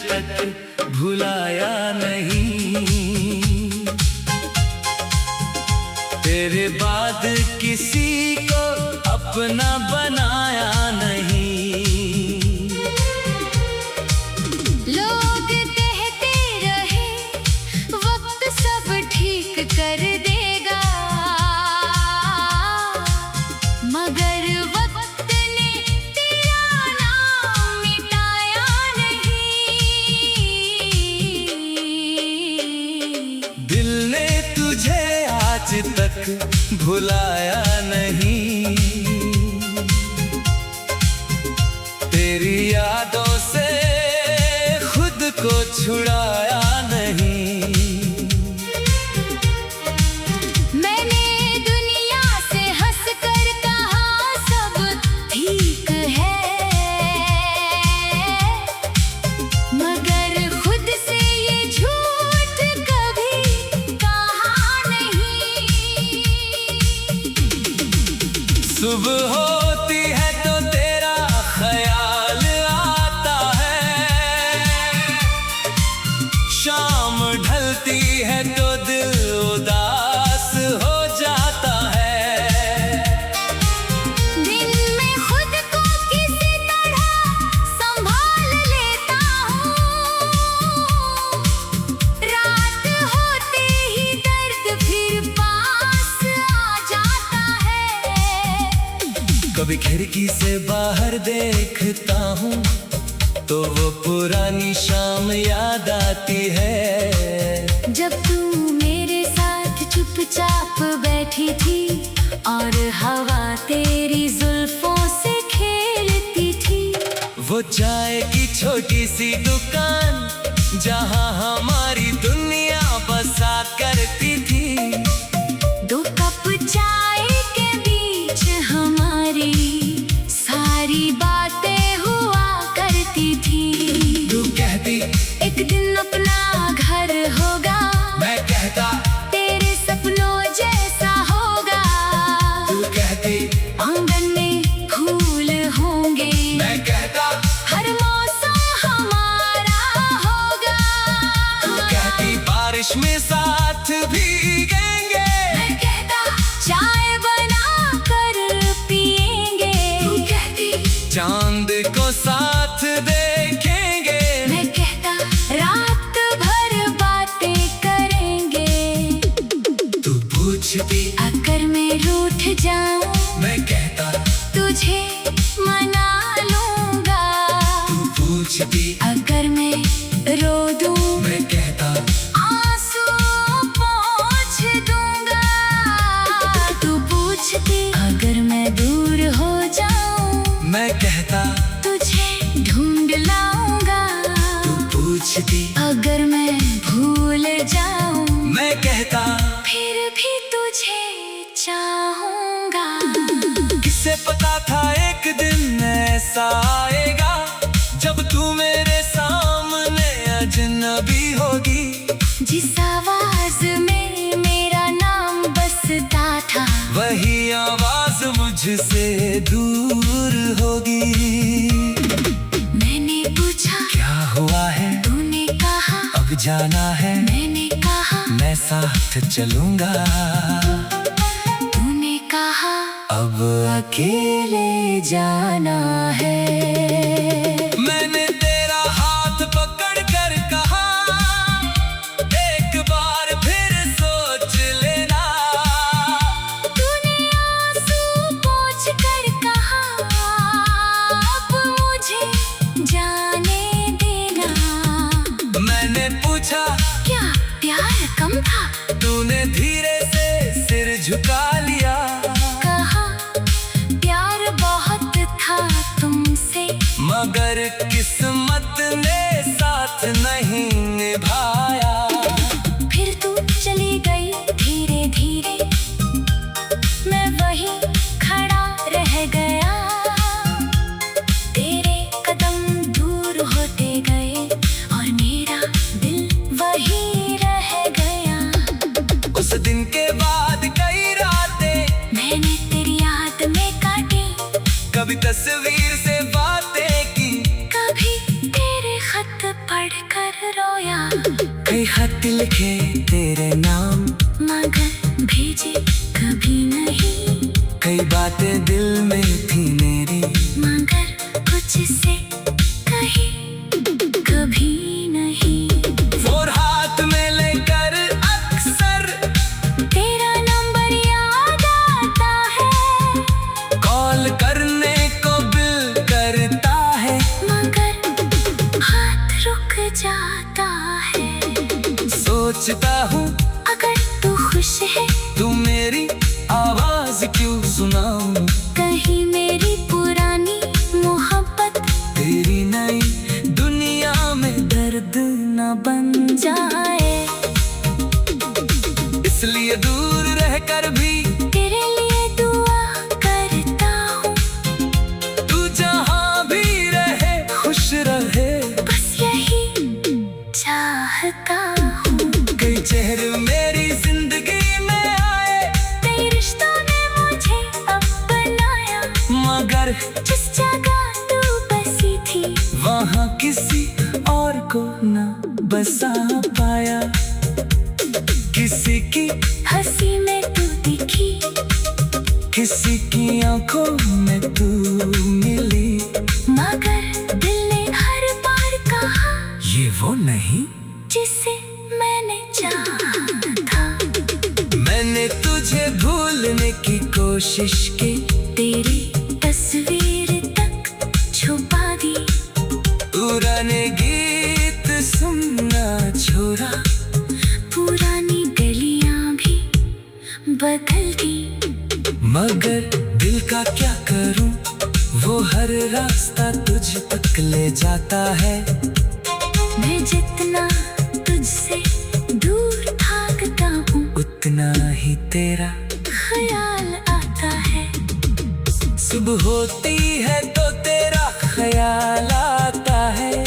तक भुलाया नहीं। तेरे बाद किसी को अपना बनाया नहीं। लोग कहते रहे वक्त सब ठीक कर देगा, मगर वक्त ने तेरा नाम मिटाया नहीं। दिल ने तुझे आज तक भुलाया नहीं। तेरी यादों से खुद को छुड़ाया नहीं। मैंने दुनिया से हंस कर कहा सब ठीक है, मगर खुद से ये झूठ कभी कहा नहीं। सुबह होती है तो तेरा ख्याल आता है, शाम ढलती है तो दिल उदास हो जाता है। दिन में खुद को किसी तरह संभाल लेता हूँ, रात होते ही दर्द फिर पास आ जाता है। कभी खिड़की से बाहर देखता हूँ तो वो पुरानी शाम याद आती है। जब तू मेरे साथ चुपचाप बैठी थी और हवा तेरी जुल्फों से खेलती थी। वो चाय की छोटी सी दुकान जहाँ हमारी दुनिया बसा करती थी। दो कप चाय के बीच हमारी सारी बातें हुआ करती थी। तू कहती एक दिन अपना घर होगा, मैं कहता तेरे सपनों जैसा होगा। तू कहती आंगन में फूल होंगे, मैं कहता हर मौसम हमारा होगा। तू कहती बारिश में साथ भीगेंगे, मैं कहता चाय बना कर पिएंगे। तू कहती चांद को साथ देखेंगे। मैं कहता रात भर बातें करेंगे। तू पूछती अगर मैं रूठ जाऊं, मैं कहता तुझे मना लूंगा। तू पूछती अगर मैं रो दूं, मैं कहता आंसू पोंछ दूंगा। तू पूछती अगर मैं दूर हो जाऊं, मैं कहता तुझे ढूंढ लाऊंगा। तू पूछती अगर मैं भूल जाऊं, मैं कहता फिर भी तुझे चाहूंगा। किसे पता था एक दिन ऐसा आएगा जब तू मेरे सामने अजनबी होगी। जिस आवाज में मेरा नाम बसता था, वही आवाज मुझसे दूर होगी। मैंने पूछा क्या हुआ है, तूने कहा अब जाना है, मैंने कहा मैं साथ चलूंगा। तूने कहा अब अकेले जाना है। मैंने तेरा हाथ पकड़ कर कहा एक बार फिर सोच लेना। तूने आंसू पोंछ कर कहा अब मुझे जाने देना। मैंने पूछा क्या प्यार कम था, तूने धीरे से सिर झुका लिया। कहा प्यार बहुत था तुमसे, मगर किस्मत ने साथ नहीं निभाया। फिर तू चली गई धीरे धीरे, मैं वहीं खड़ा रह गया। तेरे कदम दूर होते गए और मेरा दिल वहीं रह गया। उस दिन के बाद कई रातें मैंने तेरी याद में काटी, कभी तस्वीर से बातें की, कभी तेरे खत पढ़ कई खत लिखे तेरे नाम, मगर भेजे कभी नहीं। कई बातें दिल में थी मेरी, मगर कुछ से कही कभी नहीं। और हाथ में लेकर अक्सर तेरा नंबर याद आता है, कॉल करने को दिल करता है, मगर हाथ रुक जाता है। सोचता हूँ अगर तू खुश है तू मेरी आवाज क्यों सुनाऊं, कहीं मेरी पुरानी मोहब्बत तेरी नई दुनिया में दर्द न बन जाए। इसलिए दूर रहकर भी तेरे लिए दुआ करता हूँ, तू जहाँ भी रहे खुश रहे, बस यही चाहता हूँ। कई चेहरे मेरी जिंदगी में आए, कई रिश्तों ने मुझे अपनाया, मगर जिस जगह तू बसी थी वहाँ किसी और को न बसा पाया। किसी की हंसी में तू दिखी, किसी की आंखों में तू मिली, मगर दिल ने हर बार कहा ये वो नहीं जिसे मैंने चाहा था। मैंने तुझे भूलने की कोशिश की, तेरी तस्वीर तक छुपा दी, पुराने गीत सुनना छोड़ा, पुरानी गलियां भी बदल दी, मगर दिल का क्या करूं, वो हर रास्ता तुझ तक ले जाता है। मैं जितना तुझसे दूर भागता हूँ उतना ही तेरा ख्याल आता है। सुबह होती है तो तेरा ख्याल आता है,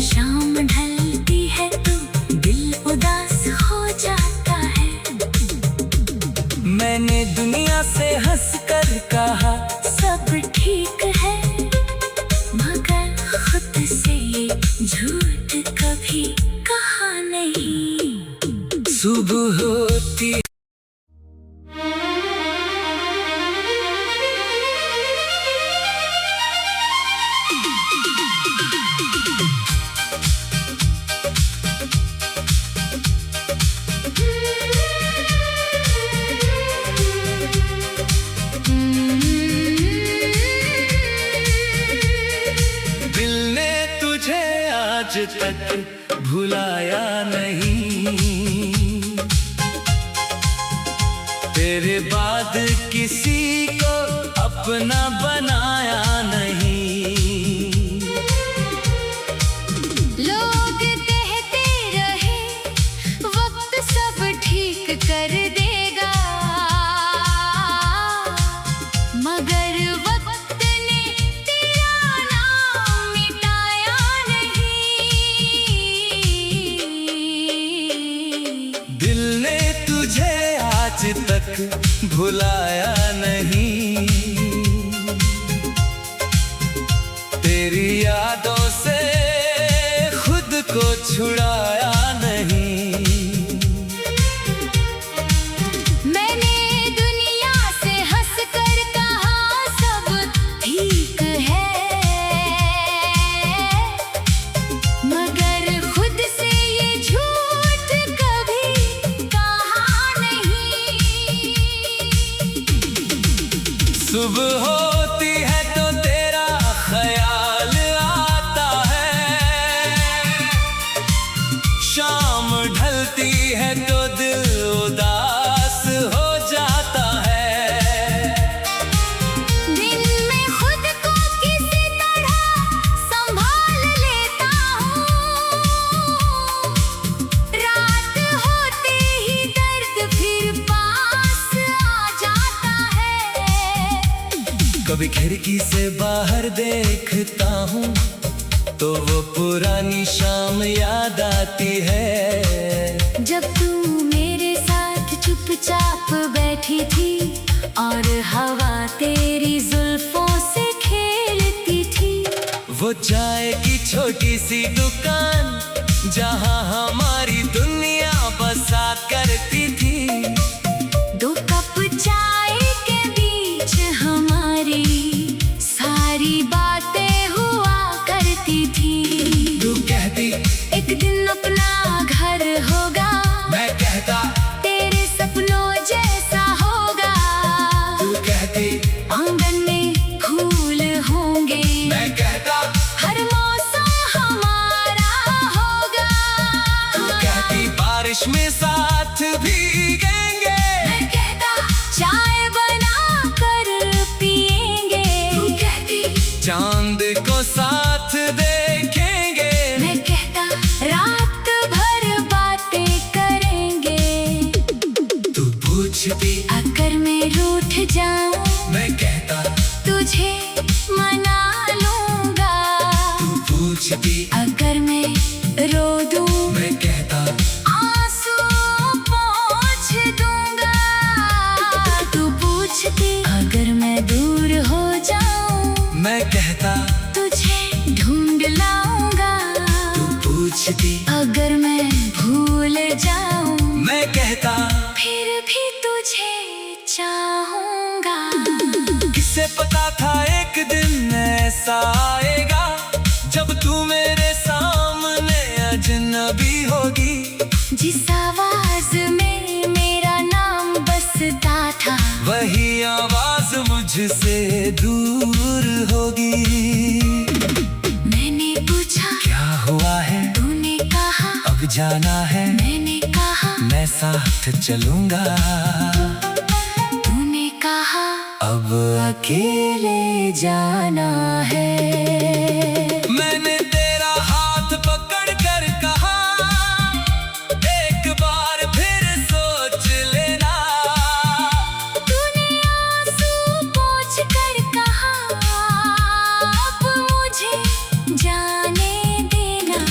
शाम ढलती है तो दिल उदास हो जाता है। मैंने दुनिया से हंस कर कहा सब ठीक है, मगर खुद से ये झूठ कभी कहा नहीं। सुबह होती दिल ने तुझे आज तक भुलाया नहीं, तेरे बाद किसी को अपना बनाया नहीं। लोग कहते रहे वक्त सब ठीक कर देगा, मगर वक्त ने तेरा नाम मिटाया नहीं। दिल ने तुझे आज तक भुलाया नहीं, तेरी यादों से खुद को छुड़ाया नहीं। मैंने दुनिया से हंस कर कहा सब ठीक है, मगर खुद से ये झूठ कभी कहा नहीं। सुबह होती है तो तेरा ख्याल आता है, शाम ढलती है तो दिल उदास हो जाता है। दिन में खुद को किसी तरह संभाल लेता हूँ, रात होते ही दर्द फिर पास आ जाता है। कभी खिड़की से बाहर देखता हूँ तो वो पुरानी शाम याद आती है। जब तू मेरे साथ चुपचाप बैठी थी और हवा तेरी जुल्फों से खेलती थी, वो चाय की छोटी सी दुकान जहाँ हमारी दुनिया पूछती अगर मैं रूठ जाऊं मैं कहता तुझे मना लूंगा। तू पूछती अगर मैं रो दूं मैं कहता आंसू पोंछ दूंगा। तू पूछती अगर मैं दूर हो जाऊं मैं कहता तुझे ढूंढ लाऊंगा। तू पूछती अगर मैं भूल जाऊं मैं कहता फिर भी तुझे चाहूंगा। किसे पता था एक दिन ऐसा आएगा जब तू मेरे सामने अजनबी होगी। जिस आवाज में मेरा नाम बसता था वही आवाज मुझसे दूर होगी। मैंने पूछा क्या हुआ है तूने कहा अब जाना है मैंने कहा मैं साथ चलूंगा। तूने कहा अब अकेले जाना है। मैंने तेरा हाथ पकड़ कर कहा एक बार फिर सोच लेना। तूने आंसू पोंछ कर कहा अब मुझे जाने देना।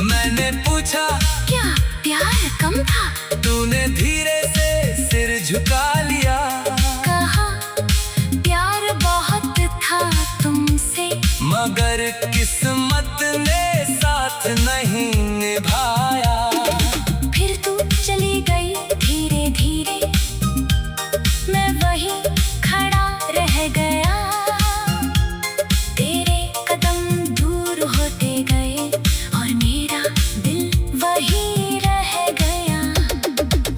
मैंने पूछा क्या प्यार कम था? तूने धीरे से सिर झुका लिया। कहा प्यार बहुत था तुमसे मगर किस्मत ने साथ नहीं निभाया। फिर तू चली गई धीरे धीरे मैं वहीं खड़ा रह गया। तेरे कदम दूर होते गए और मेरा दिल वहीं रह गया।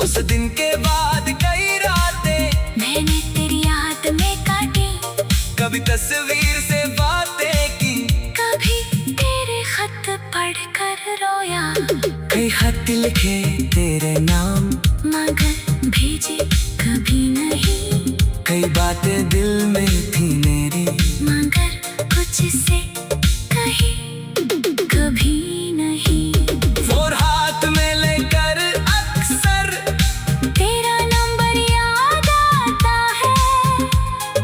उस दिन के बाद कई रातें मैंने तेरी याद में काटी कभी तस्वीर से बातें की कभी तेरे खत पढ़कर रोया। कई खत लिखे तेरे नाम मगर भेजे कभी नहीं कई बातें दिल में थी मेरी मगर कुछ से कही कभी नहीं। फोन हाथ में लेकर अक्सर तेरा नंबर याद आता है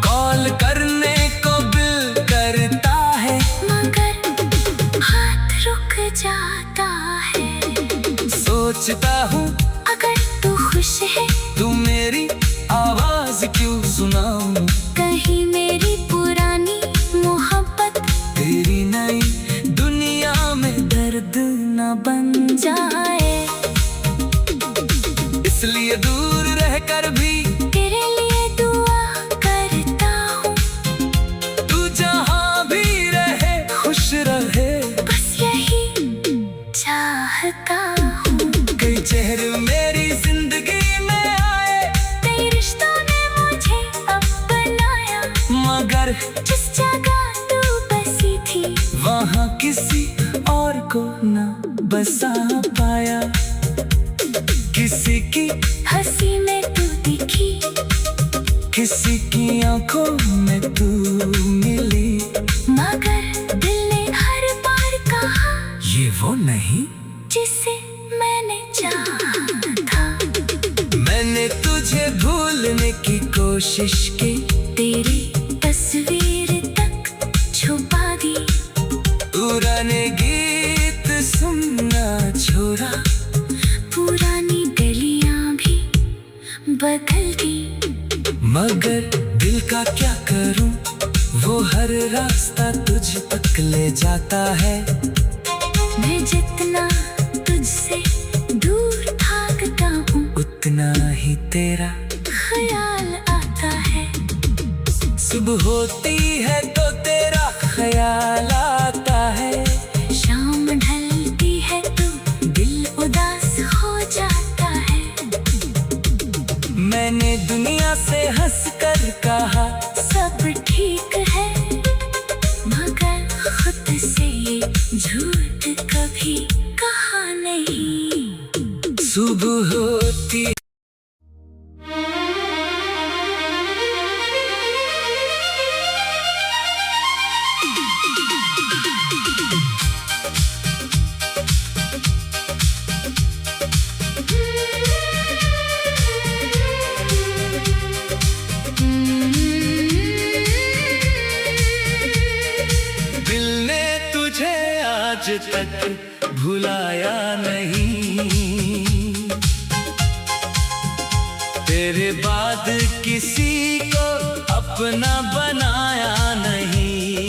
कॉल करने को दिल करता है मगर हाथ रुक जाता है। सोचता हूँ अगर तू खुश है तू मेरी आवाज क्यों सुनाऊं। कहीं मेरी पुरानी मोहब्बत तेरी नई दुनिया में दर्द न बन जाए। इसलिए दूर रहकर भी तेरे लिए दुआ करता हूँ। तू जहाँ भी रहे खुश रहे। बस यही चाहता हूँ। कई चेहरे मेरी जिंदगी में आए कई रिश्तों ने मुझे अपनाया मगर जिस जगह तू बसी थी वहाँ किसी और को न बसा पाया। किसी की हंसी में तू दिखी किसी की आंखों में तू मिली मगर दिल ने हर बार कहा ये वो नहीं जिसे मैंने चाहा था। मैंने तुझे भूलने की कोशिश की तेरी तस्वीर तक छुपा दी पुराने गीत सुनना छोड़ा पुरानी गलियां भी बदल दी। मगर दिल का क्या करूं वो हर रास्ता तुझ तक ले जाता है। मैं जितना तुझसे दूर भागता हूँ उतना ही तेरा ख्याल आता है। सुबह होती है तो तेरा ख्याल आता है। शाम ढलती है तो दिल उदास हो जाता है। मैंने दुनिया से हंस कर कहा सब ठीक है मगर खुद से ये झूठ कभी कहा नहीं। सुबह होती तक भुलाया नहीं। तेरे बाद किसी को अपना बनाया नहीं।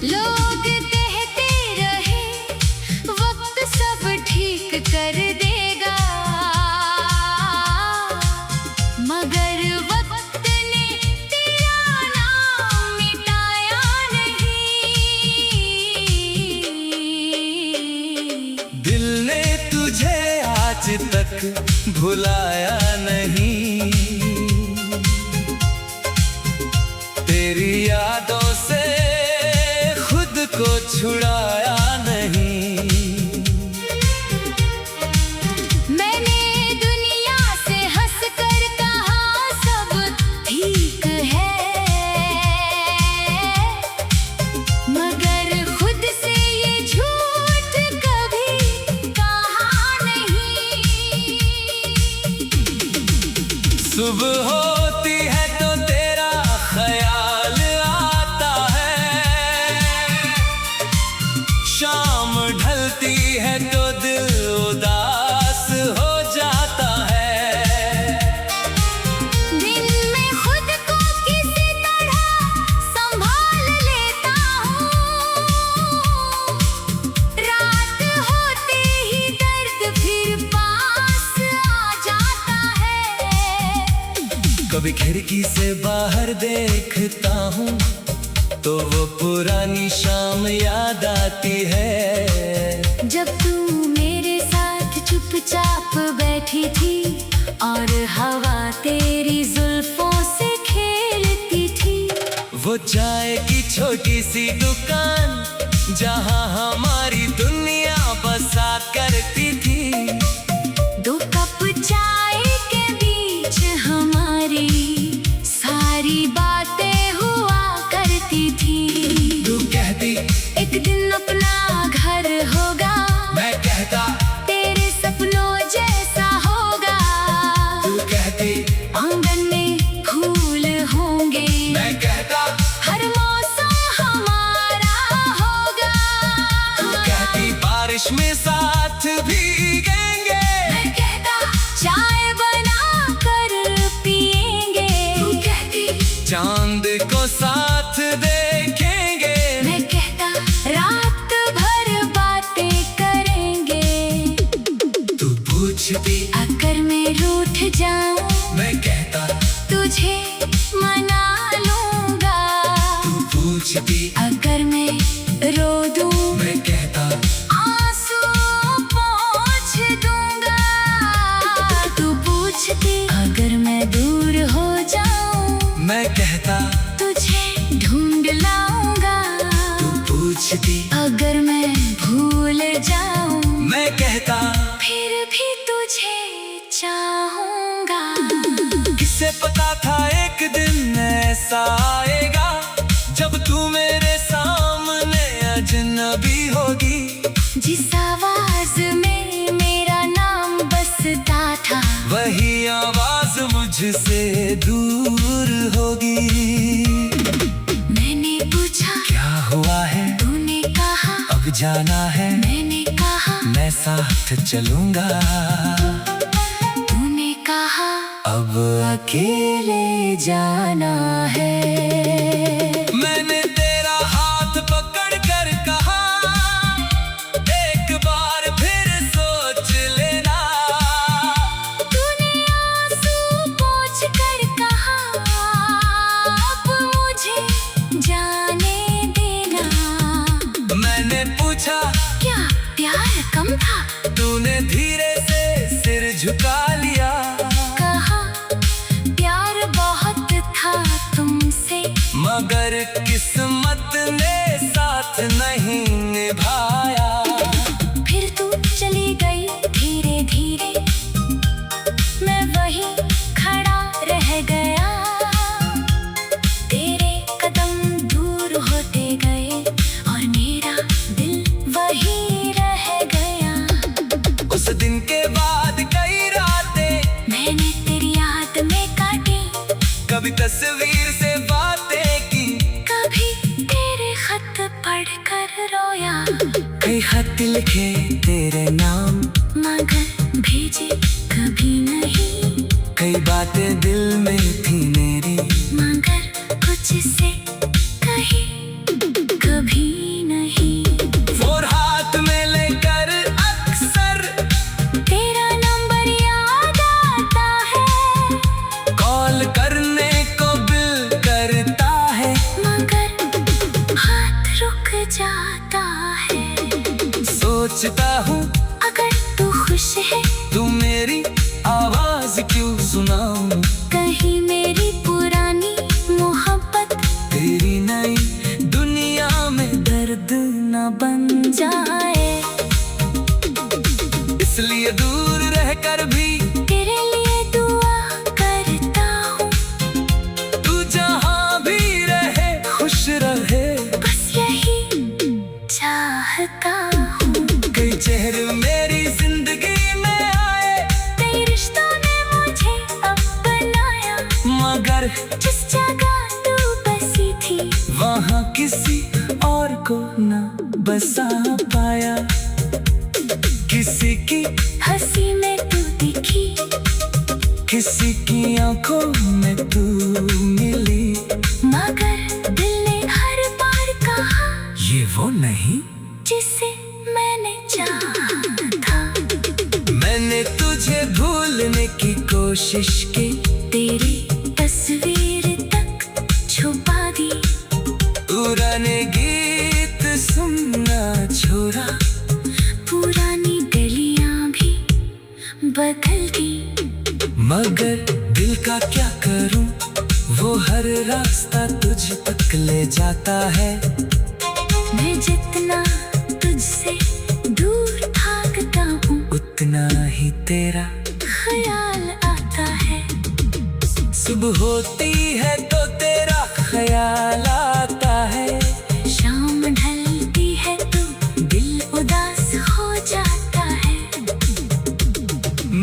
लोग कहते रहे वक्त सब ठीक कर देगा, मगर वक्त ने तेरा नाम मिटाया नहीं। दिल ने तुझे आज तक भुलाया नहीं। तेरी यादों से खुद को छुड़ाया नहीं। मैंने दुनिया से हंस कर कहा सब ठीक है, मगर खुद से ये झूठ कभी कहा नहीं। सुबह होती है तो तेरा ख्याल आता है, शाम ढलती है तो दिल उदास हो जाता है। दिन में खुद को किसी तरह संभाल लेता हूँ, रात होते ही दर्द फिर पास आ जाता है। कभी खिड़की से बाहर देखता हूँ तो वो पुरानी शाम याद आती है। जब तू मेरे साथ चुपचाप बैठी थी और हवा तेरी जुल्फों से खेलती थी। वो चाय की छोटी सी दुकान जहाँ हमारी दुनिया बसा करती थी। दो कप चाय के बीच हमारी सारी बातें हुआ करती थी। तू कहती एक दिन अपना घर होगा, मैं कहता तेरे सपनों जैसा होगा। तू कहती आंगन में फूल होंगे, मैं कहता हर मौसम हमारा होगा। तू कहती बारिश में साथ भीगेंगे, मैं कहता चाय बना कर पिएंगे। तू कहती चांद को साथ देखेंगे। मैं कहता रात भर बातें करेंगे। तू पूछती अगर मैं रूठ जाऊं, मैं कहता तुझे मना लूंगा। तू पूछती अगर मैं रो दूं, मैं कहता आंसू पोंछ दूंगा। तू पूछती अगर मैं दूर हो जाऊं, मैं कहता तुझे ढूंढ लाऊंगा। तू पूछती अगर मैं भूल जाऊं, मैं कहता फिर भी तुझे चाहूंगा। किसे पता था एक दिन ऐसा आएगा जब तू मेरे सामने अजनबी होगी। जिस आवाज में मेरा नाम बसता था, वही आवाज मुझसे दूर होगी। मैंने पूछा क्या हुआ है, तूने कहा अब जाना है, मैंने कहा मैं साथ चलूंगा। तूने कहा अब अकेले जाना है। मैंने तेरा हाथ पकड़ कर कहा एक बार फिर सोच लेना। तूने आंसू पोंछ कर कहा अब मुझे जाने देना। मैंने पूछा क्या प्यार कम था, तूने धीरे से सिर झुका लिया। कहा प्यार बहुत था तुमसे, मगर किस्मत ने साथ नहीं निभाया। फिर तू चली गई धीरे धीरे, मैं वहीं खड़ा रह गया। तेरे कदम दूर होते गए और मेरा दिल वहीं रह गया। उस दिन के बाद कई रातें मैंने तेरी याद में काटी, कभी तस्वीर से बातें की, कभी तेरे खत पढ़ बातें दिल में थी मेरी, मगर कुछ से कही कभी नहीं। फोन हाथ में लेकर अक्सर तेरा नंबर याद आता है, कॉल करने को दिल करता है, मगर हाथ रुक जाता है। सोचता हूँ अगर तू खुश है तू मेरी आवाज क्यों सुनाऊं, कहीं मेरी पुरानी मोहब्बत तेरी नई दुनिया में दर्द न बन जाए। इसलिए दूर रहकर भी तेरे लिए दुआ करता हूँ, तू जहाँ भी रहे खुश रहे, बस यही चाहता हूँ। कई चेहरे मेरी जिंदगी में आए, कई रिश्तों ने मुझे अपनाया, मगर जिस जगह तू बसी थी वहाँ किसी और को न बसा पाया। किसी की हंसी में तू दिखी, किसी की आंखों में तू मिली, मगर दिल ने हर बार कहा ये वो नहीं जिसे मैंने चाहा था। मैंने तुझे भूलने की कोशिश की, तेरी तस्वीर तक छुपा दी, पुराने गीत सुनना छोड़ा, पुरानी गलियां भी बदल दी, मगर दिल का क्या करूं, वो हर रास्ता तुझ तक ले जाता है। मैं जितना तुझसे दूर भागता हूँ उतना ही तेरा ख्याल आता है। सुबह होती है तो तेरा ख्याल आता है, शाम ढलती है तो दिल उदास हो जाता है।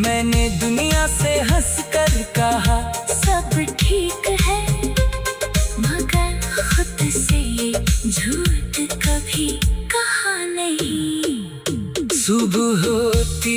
मैंने दुनिया से हंस कर कहा सब ठीक है, मगर खुद से ये झूठ कभी कहा नहीं। सुबह होती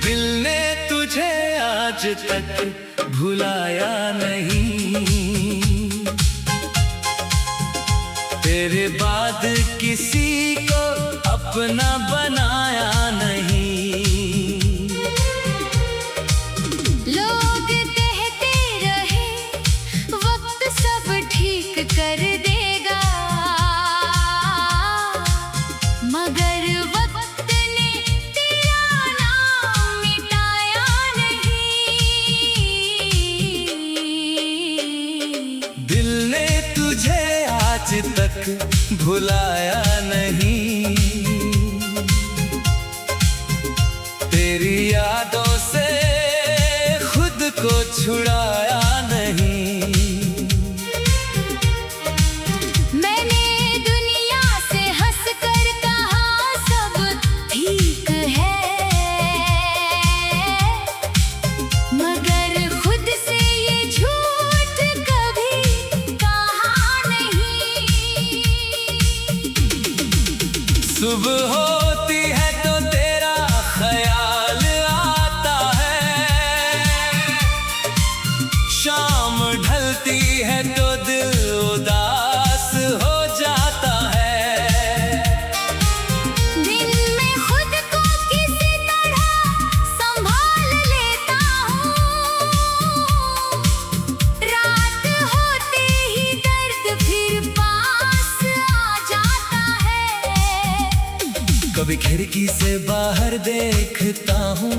दिल ने तुझे आज तक भुलाया नहीं, तेरे बाद किसी को अपना बनाया नहीं। लोग कहते रहे वक्त सब ठीक कर देगा, मगर वक्त ने तेरा नाम मिटाया नहीं। दिल ने तुझे आज तक भुलाया नहीं, तेरी यादों से खुद को छुड़ाया नहीं। मैंने दुनिया से हंस कर कहा सब ठीक है, मगर खुद से ये झूठ कभी कहा नहीं। सुबह होती है तो तेरा ख्याल आता है, शाम ढलती है तो दिल उदास हो जाता है। दिन में खुद को किसी तरह संभाल लेता हूँ, रात होते ही दर्द फिर पास आ जाता है। कभी खिड़की से बाहर देखता हूँ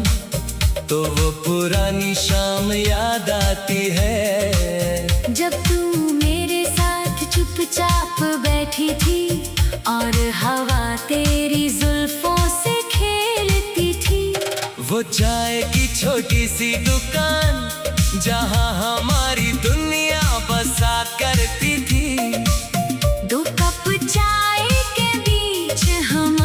तो वो पुरानी शाम याद आती है। जब तू मेरे साथ चुपचाप बैठी थी और हवा तेरी जुल्फों से खेलती थी, वो चाय की छोटी सी दुकान जहाँ हमारी दुनिया बसा करती थी। दो कप चाय के बीच हम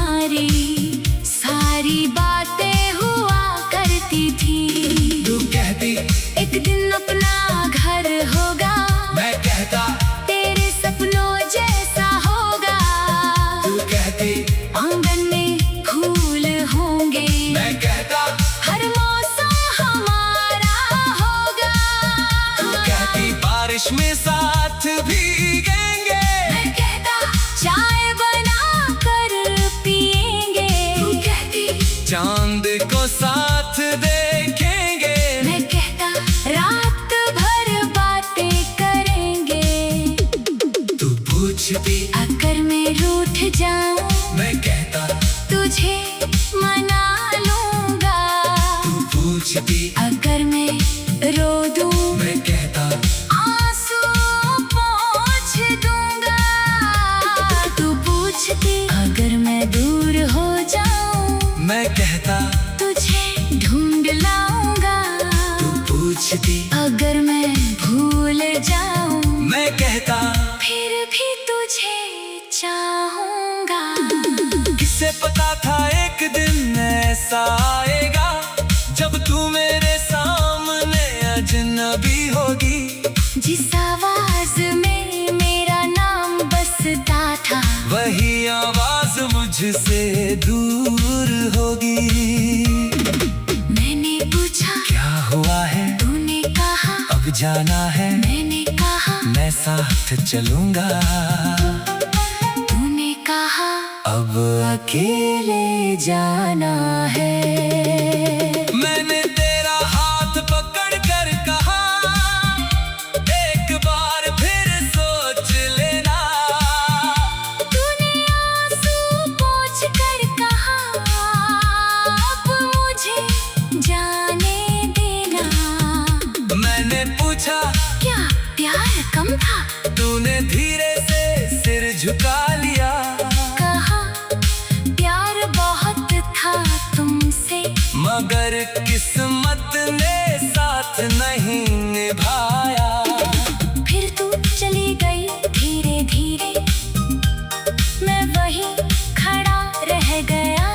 अगर मैं रूठ जाऊं मैं कहता तुझे मना लूंगा। तू पूछती अगर मैं रो दूं मैं कहता आंसू पोंछ दूंगा। तू पूछती अगर मैं दूर हो जाऊं मैं कहता तुझे ढूंढ लाऊंगा। तू पूछती अगर मैं भूल जाऊं मैं कहता फिर भी तुझे चाहूंगा। किसे पता था एक दिन ऐसा आएगा जब तू मेरे सामने अजनबी होगी। जिस आवाज में मेरा नाम बसता था वही आवाज मुझसे दूर होगी। मैंने पूछा क्या हुआ है तूने कहा अब जाना है मैंने कहा मैं साथ चलूंगा। तूने कहा अब अकेले जाना है। मैंने तेरा हाथ पकड़ कर कहा एक बार फिर सोच लेना। तूने आंसू पोंछ कर कहा अब मुझे जाने देना। मैंने पूछा क्या प्यार कम था? तूने धीरे से सिर झुका लिया। कहा प्यार बहुत था तुमसे मगर किस्मत ने साथ नहीं निभाया। फिर तू चली गई धीरे धीरे मैं वहीं खड़ा रह गया।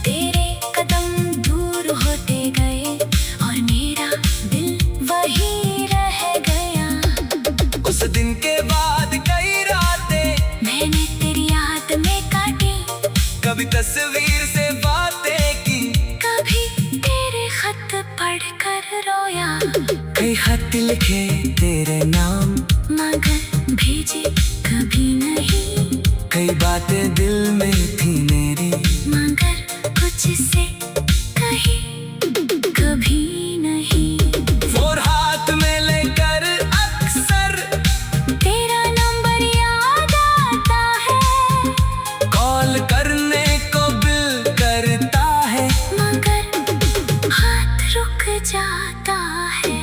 तेरे कदम दूर होते गए और मेरा दिल वहीं रह गया। उस दिन के बाद कई रातें मैंने तेरी याद में काटी कभी तस्वीर से बातें की कभी तेरे खत पढ़कर रोया। कई खत लिखे तेरे नाम मगर भेजे कभी नहीं कई बातें दिल में थी मेरी मगर कुछ से कही कभी नहीं। और हाथ में लेकर अक्सर तेरा नंबर याद आता है कॉल करने को दिल करता है मगर हाथ रुक जाता है।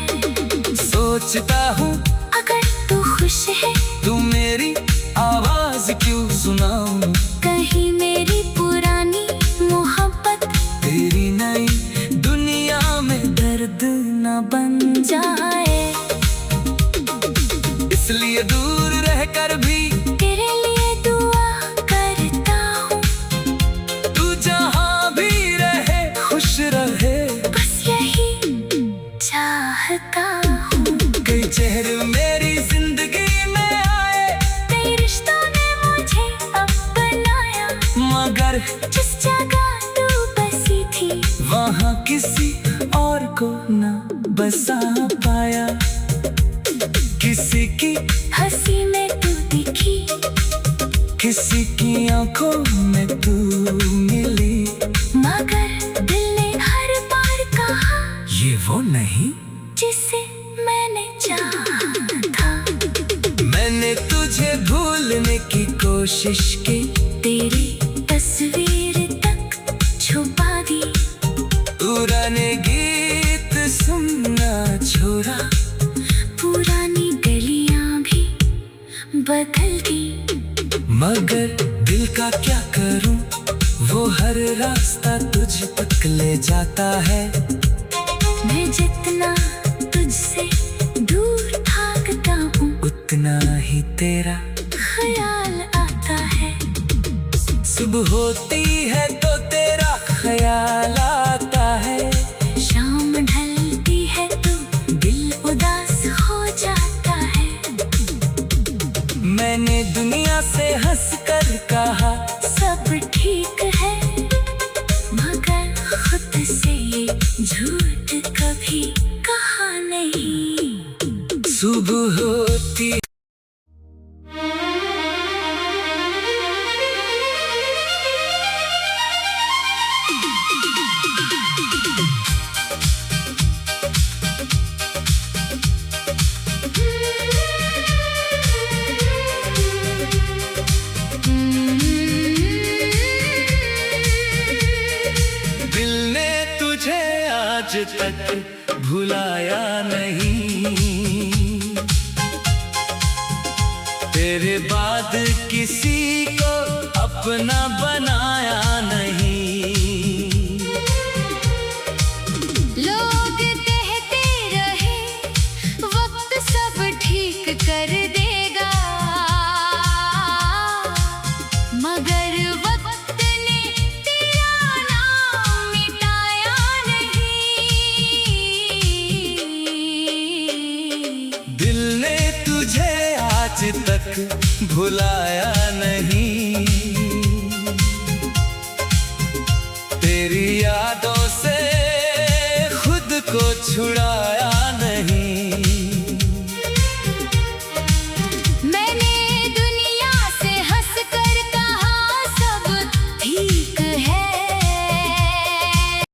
सोचता हूँ अगर तू खुश है तू मेरी आवाज क्यों सुनाऊं। कहीं मेरी पुरानी मोहब्बत तेरी नई दुनिया में दर्द न बन जाए। इसलिए दूर रहकर भी तेरे लिए दुआ करता हूँ। तू जहाँ भी रहे खुश रहे। बस यही चाहता हूँ। कई चेहरे मेरी जिंदगी में आए कई रिश्तों ने मुझे अपनाया मगर जिस जगह तू बसी थी वहाँ किसी और को न बसा पाया। किसी की हंसी में तू दिखी किसी की आंखों में तू मिली मगर दिल ने हर बार कहा ये वो नहीं जिसे मैंने चाहा था। मैंने तुझे भूलने की कोशिश की तेरी तस्वीर तक छुपा दी पुराने गीत सुनना छोड़ा पुरानी गलियां भी बदल दी। मगर दिल का क्या करूं वो हर रास्ता तुझ तक ले जाता है। मैं जितना तुझसे दूर भागता हूँ उतना ही तेरा ख्याल आता है। सुबह होती है तो तेरा ख्याल आता है। शाम ढलती है तो दिल उदास हो जाता है। मैंने दुनिया से हंस कर कहा सब ठीक है मगर खुद से ये झूठ कभी कहा नहीं। सुबह होती तक भुलाया नहीं। तेरे बाद किसी को अपना बनाया नहीं। लोग कहते रहे वक्त सब ठीक कर देगा, मगर वक्त ने तेरा नाम मिटाया नहीं। दिल ने तुझे आज तक भुलाया नहीं। तेरी यादों से खुद को छुड़ा